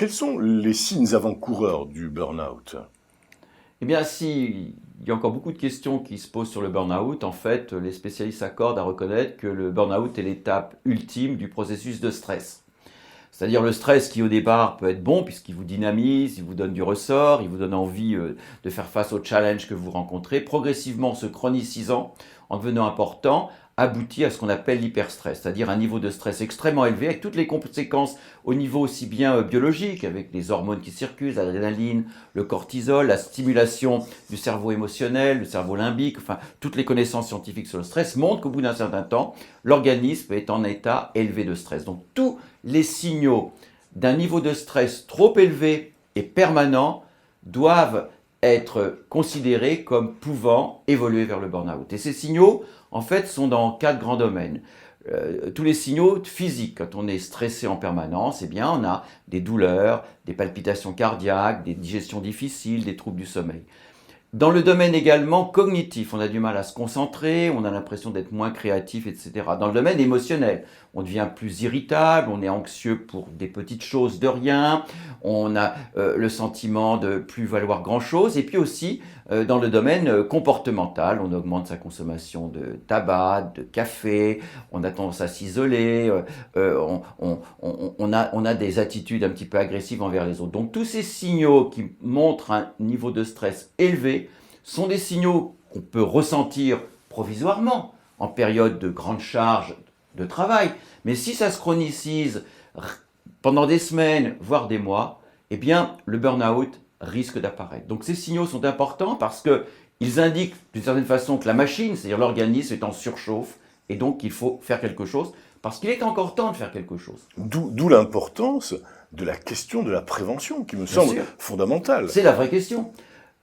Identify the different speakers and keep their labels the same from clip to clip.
Speaker 1: Quels sont les signes avant-coureurs du burn-out?
Speaker 2: Eh bien, si il y a encore beaucoup de questions qui se posent sur le burn-out, en fait, les spécialistes s'accordent à reconnaître que le burn-out est l'étape ultime du processus de stress. C'est-à-dire le stress qui au départ peut être bon puisqu'il vous dynamise, il vous donne du ressort, il vous donne envie de faire face aux challenges que vous rencontrez, progressivement se chronicisant, en devenant important, aboutit à ce qu'on appelle l'hyperstress, c'est-à-dire un niveau de stress extrêmement élevé avec toutes les conséquences au niveau aussi bien biologique, avec les hormones qui circulent, l'adrénaline, le cortisol, la stimulation du cerveau émotionnel, du cerveau limbique, enfin toutes les connaissances scientifiques sur le stress montrent qu'au bout d'un certain temps, l'organisme est en état élevé de stress. Donc tous les signaux d'un niveau de stress trop élevé et permanent doivent être considérés comme pouvant évoluer vers le burn-out. Et ces signaux, en fait, sont dans 4 grands domaines. Tous les signaux physiques, quand on est stressé en permanence, eh bien, on a des douleurs, des palpitations cardiaques, des digestions difficiles, des troubles du sommeil. Dans le domaine également cognitif, on a du mal à se concentrer, on a l'impression d'être moins créatif, etc. Dans le domaine émotionnel, on devient plus irritable, on est anxieux pour des petites choses de rien, on a le sentiment de plus valoir grand-chose. Et puis aussi, dans le domaine comportemental, on augmente sa consommation de tabac, de café, on a tendance à s'isoler, on a des attitudes un petit peu agressives envers les autres. Donc tous ces signaux qui montrent un niveau de stress élevé sont des signaux qu'on peut ressentir provisoirement en période de grande charge de travail. Mais si ça se chronicise pendant des semaines, voire des mois, eh bien le burn-out risque d'apparaître. Donc ces signaux sont importants parce qu'ils indiquent d'une certaine façon que la machine, c'est-à-dire l'organisme, est en surchauffe et donc il faut faire quelque chose parce qu'il est encore temps de faire quelque chose.
Speaker 1: D'où l'importance de la question de la prévention qui me semble fondamentale.
Speaker 2: C'est la vraie question.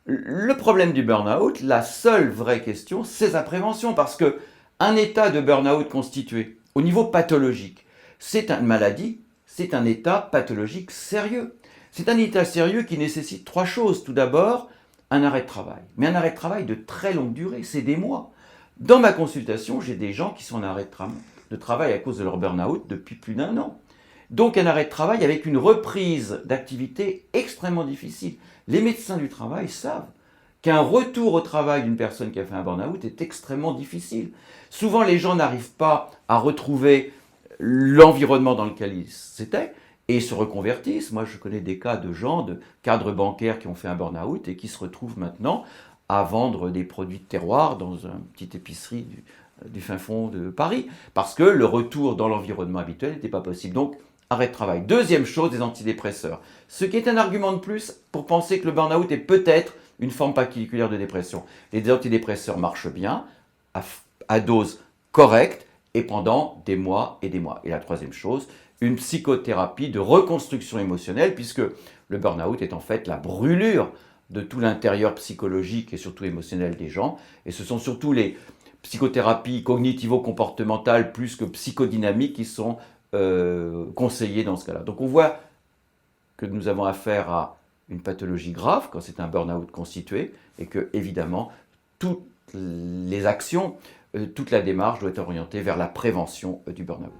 Speaker 2: Le problème du burn-out, la seule vraie question, c'est sa prévention parce que un état de burn-out constitué au niveau pathologique, c'est une maladie, c'est un état pathologique sérieux. C'est un état sérieux qui nécessite 3 choses. Tout d'abord, un arrêt de travail. Mais un arrêt de travail de très longue durée, c'est des mois. Dans ma consultation, j'ai des gens qui sont en arrêt de travail à cause de leur burn-out depuis plus d'1 an. Donc un arrêt de travail avec une reprise d'activité extrêmement difficile. Les médecins du travail savent qu'un retour au travail d'une personne qui a fait un burn-out est extrêmement difficile. Souvent, les gens n'arrivent pas à retrouver l'environnement dans lequel ils étaient et se reconvertissent. Moi, je connais des cas de gens, de cadres bancaires qui ont fait un burn-out et qui se retrouvent maintenant à vendre des produits de terroir dans une petite épicerie du fin fond de Paris, parce que le retour dans l'environnement habituel n'était pas possible. Donc, arrêt de travail. Deuxième chose, des antidépresseurs. Ce qui est un argument de plus pour penser que le burn-out est peut-être une forme particulière de dépression. Les antidépresseurs marchent bien, à dose correcte, et pendant des mois et des mois. Et la troisième chose, une psychothérapie de reconstruction émotionnelle, puisque le burn-out est en fait la brûlure de tout l'intérieur psychologique et surtout émotionnel des gens. Et ce sont surtout les psychothérapies cognitivo-comportementales plus que psychodynamiques qui sont conseillées dans ce cas-là. Donc on voit que nous avons affaire à une pathologie grave quand c'est un burn-out constitué et que évidemment toutes les actions, toute la démarche doit être orientée vers la prévention du burn-out.